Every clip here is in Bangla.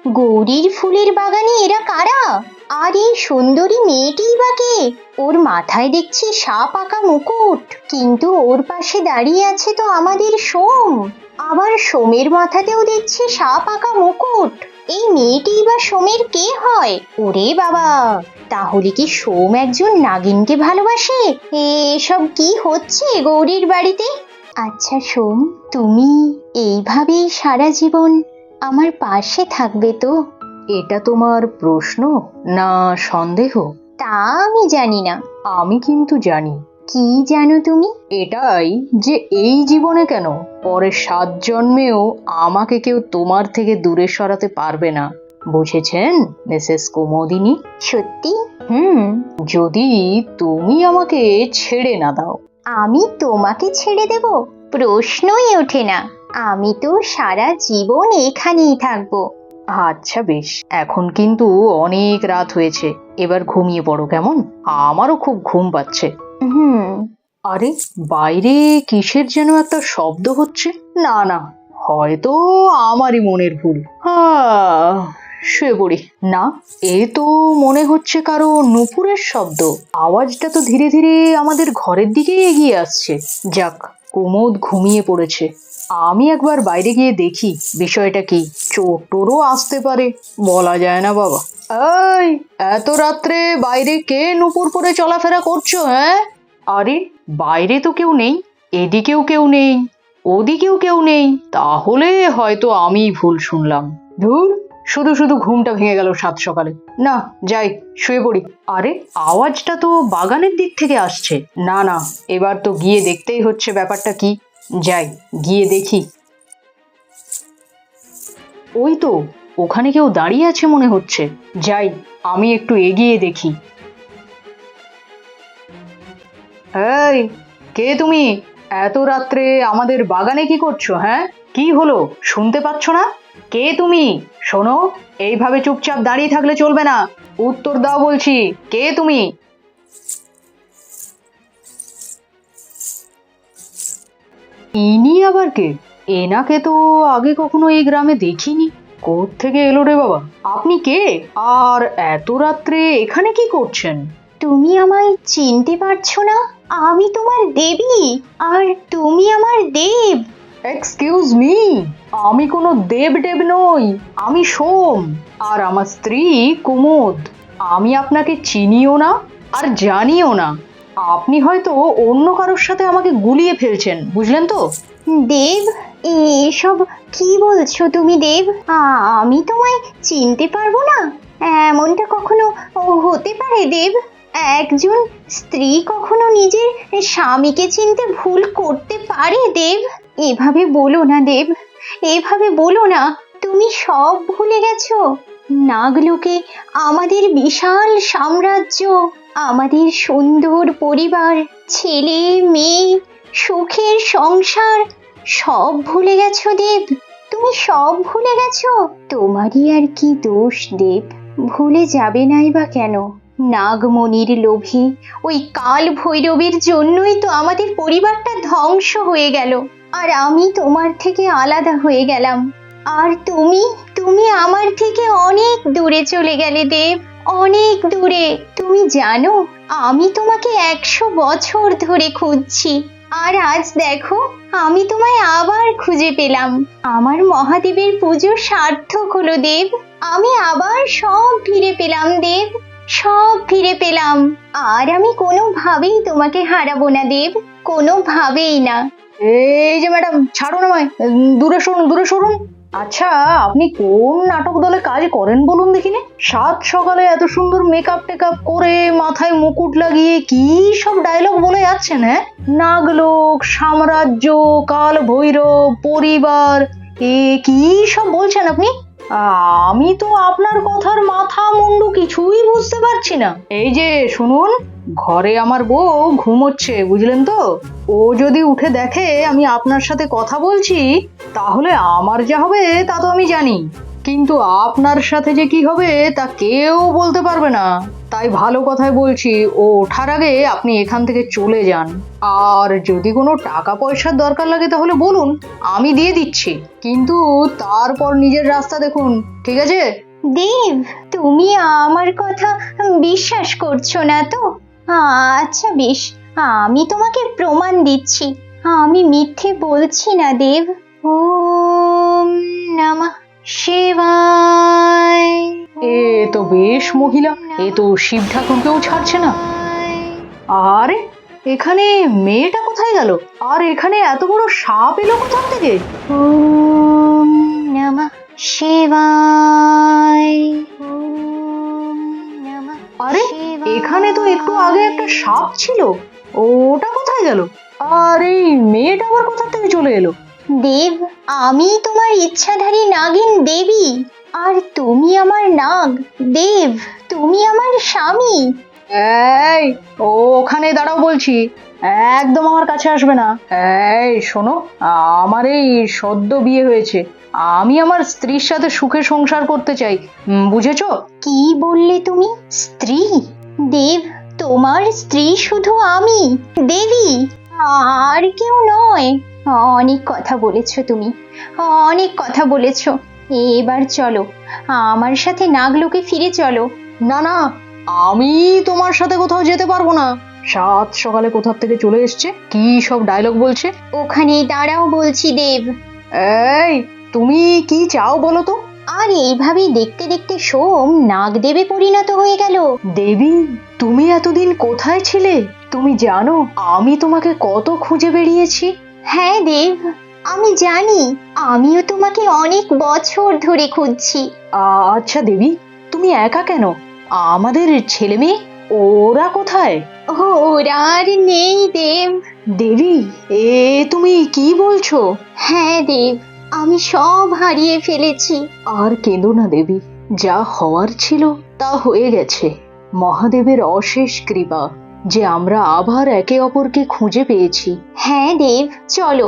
গৌরীর ফুলের বাগানে এরা কারা? আর এই সুন্দরী মেয়েটিই বা কে? ওর মাথায় দেখছি সাপ আঁকা মুকুট, কিন্তু ওর পাশে দাঁড়িয়ে আছে তো আমাদের সোম। আবার সোমের মাথাতেও দেখছি সাপ আঁকা মুকুট। এই মেয়েটিই বা সোমের কে হয়? ওরে বাবা, তাহলে কি সোম একজন নাগিনকে ভালোবাসে? এসব কি হচ্ছে গৌরীর বাড়িতে? আচ্ছা সোম, তুমি এইভাবেই সারা জীবন আমার পাশে থাকবে তো? এটা তোমার প্রশ্ন না সন্দেহ? তা আমি জানি না। আমি কিন্তু জানি। কি জানো তুমি? এটাই যে এই জীবনে কেন, পরের 7 জন্মেও আমাকে কেউ তোমার থেকে দূরে সরাতে পারবে না। বুঝেছেন মিসেস কুমোদিনী? সত্যি? যদি তুমি আমাকে ছেড়ে না দাও। আমি তোমাকে ছেড়ে দেব? প্রশ্নই ওঠে না। আমি তো সারা জীবন এখানেই থাকবো। আচ্ছা বেশ, এখন কিন্তু অনেক রাত হয়েছে, এবার ঘুমিয়ে পড়ো কেমন? আমারও খুব ঘুম পাচ্ছে। আরে বাইরে কিসের যেন একটা শব্দ হচ্ছে। না না, হয়তো আমারই মনের ভুল। শুয়ে পড়ি। না, এ তো মনে হচ্ছে কারো নুপুরের শব্দ। আওয়াজটা তো ধীরে ধীরে আমাদের ঘরের দিকেই এগিয়ে আসছে। যাক, কুমোদ ঘুমিয়ে পড়েছে, আমি একবার বাইরে গিয়ে দেখি বিষয়টা কি। চোরও আসতে পারে, বলা যায় না বাবা। এই, এত রাত্রে বাইরে কে নুপুর পরে চলাফেরা করছো? হ্যাঁ, আরে বাইরে তো কেউ নেই, এদিকেও কেউ নেই, ওদিকেও কেউ নেই, তাহলে হয়তো আমি ভুল শুনলাম। ধুর, শুধু শুধু ঘুমটা ভেঙে গেল সাত সকালে। না, যাই শুয়ে পড়ি। আরে আওয়াজটা তো বাগানের দিক থেকে আসছে। না না, এবার তো গিয়ে দেখতেই হচ্ছে ব্যাপারটা কি। যাই গিয়ে দেখি। ওই তো, ওখানে কেউ দাঁড়িয়ে আছে মনে হচ্ছে। যাই আমি একটু এগিয়ে দেখি। এই, কে তুমি? এত রাত্রে আমাদের বাগানে কি করছো? হ্যাঁ, কি হলো, শুনতে পাচ্ছ না? কে তুমি? শোনো, এইভাবে চুপচাপ দাঁড়িয়ে থাকলে চলবে না, উত্তর দাও বলছি। কে তুমি? ইনি আবার কে? এনাকে তো আগে কখনো এই গ্রামে দেখিনি। কোত্থেকে এলো রে বাবা? আপনি কে? আর এত রাত্রে এখানে কি করছেন? তুমি আমায় চিনতে পারছো না? আমি তোমার দেবী, আর তুমি আমার দেব। এক্সকিউজ মি, আমি কোনো দেব টেব নই, আমি সোম, আর আমার স্ত্রী কুমোদ। আমি আপনাকে চিনিও না আর জানিও না। আপনি হয়তো অন্য কারোর সাথে আমাকে গুলিয়ে ফেলছেন, বুঝলেন তো? দেব? এসব কি বলছো তুমি দেব? আমি তোমায় চিনতে পারবো না? এমনটা কখনো হতে পারে দেব? একজন স্ত্রী কখনো নিজের স্বামীকে চিনতে ভুল করতে পারে দেব? এভাবে বলো না দেব, এভাবে বলো না। তুমি সব ভুলে গেছো। নাগলোকে আমাদের বিশাল সাম্রাজ্য, আমাদের সুন্দর পরিবার, ছেলে মেয়ে, সুখের সংসার, সব ভুলে গেছো দেব। তুমি সব ভুলে গেছো। তোমারই আর কি দোষ দেব? ভুলে যাবে নাই বা কেন? নাগমণির লোভে, ওই কাল ভৈরবের জন্যই তো আমাদের পরিবারটা ধ্বংস হয়ে গেল, আর আমি তোমার থেকে আলাদা হয়ে গেলাম। আর তুমি, তুমি আমার থেকে অনেক দূরে চলে গেলে দেব, অনেক দূরে। তুমি জানো, আমি তোমাকে 100 বছর ধরে খুঁজছি, আর আজ দেখো আমি তোমায় আবার খুঁজে পেলাম। আমার মহাদেবের পুজো সার্থক হলো দেব। আমি আবার সব ফিরে পেলাম দেব, সব ফিরে পেলাম। আর আমি কোনোভাবেই তোমাকে হারাবো না দেব, কোনোভাবেই না। এই যে ম্যাডাম, ছাড়ুন আমায়, দূরে সরুন, দূরে সরুন। আচ্ছা, আপনি কোন নাটক দলে কাজ করেন বলুন দেখিনি? সাত সকালে এত সুন্দর মেকআপ টেকআপ করে, মাথায় মুকুট লাগিয়ে কি সব ডায়লগ বলে যাচ্ছেন? হ্যাঁ, নাগলোক, সাম্রাজ্য, কাল ভৈরব, পরিবার, এ কি সব বলছেন আপনি? আমি তো আপনার কথার মাথা মুন্ডু কিছুই বুঝতে পারছি না। এই যে শুনুন, ঘরে আমার বউ ঘুমোচ্ছে, বুঝলেন তো? ও যদি উঠে দেখে আমি আপনার সাথে কথা বলছি, তাহলে আমার যা হবে তা তো আমি জানি। কিন্তু আপনার সাথে যে কি হবে তা কেউ বলতে পারবে না। তাই ভালো কথাই বলছি, ও ওঠার আগে আপনি এখান থেকে চলে যান। আর যদি কোনো টাকা পয়সার দরকার লাগে তাহলে বলুন, আমি দিয়ে দিচ্ছি, কিন্তু তারপর নিজের রাস্তা দেখুন, ঠিক আছে? দেব, তুমি আমার কথা বিশ্বাস করছো না তো? আচ্ছা বেশ, আমি তোমাকে প্রমাণ দিচ্ছি, আমি মিথ্যে বলছি না দেব। ওম নমঃ শিবায়। এ তো বেশ মহিলা, এ তো শিব ঠাকুরকেও ছাড়ছে না। আরে এখানে মেয়েটা কোথায় গেল? আর এখানে এত বড় সাপ এলো কোথা থেকে? ওম নমঃ শিবায়। ওম নমঃ আরে শিবায়। এখানে তো একটু আগে একটা সাপ ছিল, ওটা কোথায় গেল? আর এই মেয়েটা আবার কোথা থেকে চলে এলো? দেব, আমি তোমার ইচ্ছাধারী নাগিন দেবী, আর তুমি আমার নাগ। দেব, তুমি আমার স্বামী। এই, ওখানে দাঁড়াও বলছি, একদম আমার কাছে আসবে না। এই শোনো, আমার এই সদ্য বিয়ে হয়েছে, আমি আমার স্ত্রীর সাথে সুখে সংসার করতে চাই, বুঝেছো? কি বললে তুমি? স্ত্রী? দেব, তোমার স্ত্রী শুধু আমি, দেবী, আর কেউ নয়। অনেক কথা বলেছো তুমি, অনেক কথা বলেছো। এবার চলো, আমার সাথে নাগলোকে ফিরে চলো। না না, আমি তোমার সাথে কোথাও যেতে পারবো না। সাত সকালে কোথা থেকে চলে এসছে, কি সব ডায়লগ বলছে। ওখানে দাঁড়াও বলছি দেব। এই, তুমি কি চাও বলো তো? আর এইভাবেই দেখতে দেখতে সোম নাগদেবে পরিণত হয়ে গেল। দেবী, তুমি এতদিন কোথায় ছিলে? তুমি জানো আমি তোমাকে কত খুঁজে বেরিয়েছি। হ্যাঁ দেব, আমি জানি, আমিও তোমাকে অনেক বছর ধরে খুঁজছি। আচ্ছা দেবী, তুমি একা কেন? আমাদের ছেলে মেয়ে ওরা কোথায়? ওরা আর নেই দেব। দেবী, এ তুমি কি বলছো? হ্যাঁ দেব, আমি সব হারিয়ে ফেলেছি। আর কেঁদো না দেবী, যা হওয়ার ছিল তা হয়ে গেছে। মহাদেবের অশেষ কৃপা যে আমরা আবার একে অপরকে খুঁজে পেয়েছি। হ্যাঁ দেব, চলো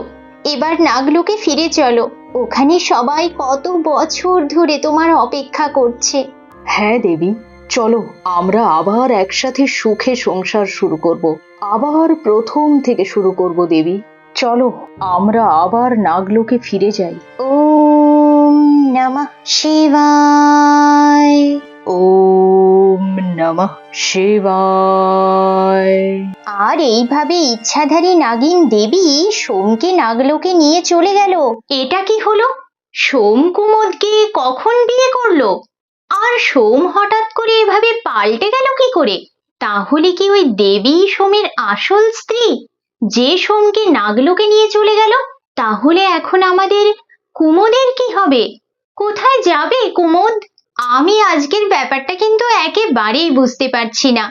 এবার নাগলোকে ফিরে চলো, ওখানে সবাই কত বছর ধরে তোমার অপেক্ষা করছে। হ্যাঁ দেবী, চলো আমরা আবার একসাথে সুখে সংসার শুরু করব, আবার প্রথম থেকে শুরু করব দেবী। চলো আমরা আবার নাগলোকে ফিরে যাই। ওম নমঃ শিবায়। ওম নমঃ শিবায়। আর এইভাবে ইচ্ছাধারী নাগিন দেবী সোমকে নাগলোকে নিয়ে চলে গেল। এটা কি হলো? সোম কুমোদকে কখন বিয়ে করলো? আর সোম হঠাৎ করে এভাবে পাল্টে গেল কি করে? তাহলে কি ওই দেবী সোমের আসল স্ত্রী, যে সোমকে নাগলোকে নিয়ে চলে গেল? তাহলে এখন আমাদের কুমোদের কি হবে? কোথায় যাবে কুমোদ? আমি আজকের ব্যাপারটা কিন্তু একেবারেই বুঝতে পারছি না।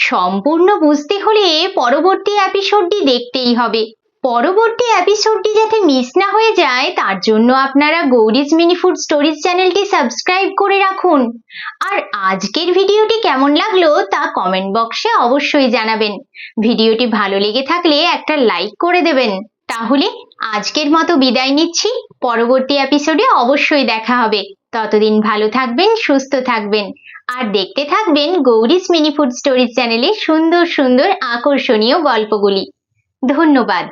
সম্পূর্ণ বুঝতে হলে পরবর্তী এপিসোডটি দেখতেই হবে। পরবর্তী এপিসোডটি যাতে মিস না হয়ে যায় তার জন্য আপনারা গৌরীজ মিনি ফুড স্টোরিজ চ্যানেলটি সাবস্ক্রাইব করে রাখুন। আর আজকের ভিডিওটি কেমন লাগলো তা কমেন্ট বক্সে অবশ্যই জানাবেন। ভিডিওটি ভালো লেগে থাকলে একটা লাইক করে দেবেন। তাহলে আজকের মতো বিদায় নিচ্ছি, পরবর্তী এপিসোডে অবশ্যই দেখা হবে। ততদিন ভালো থাকবেন, সুস্থ থাকবেন, আর দেখতে থাকবেন গৌরীজ মিনি ফুড স্টোরিজ চ্যানেলে সুন্দর সুন্দর আকর্ষণীয় গল্পগুলি। ধন্যবাদ।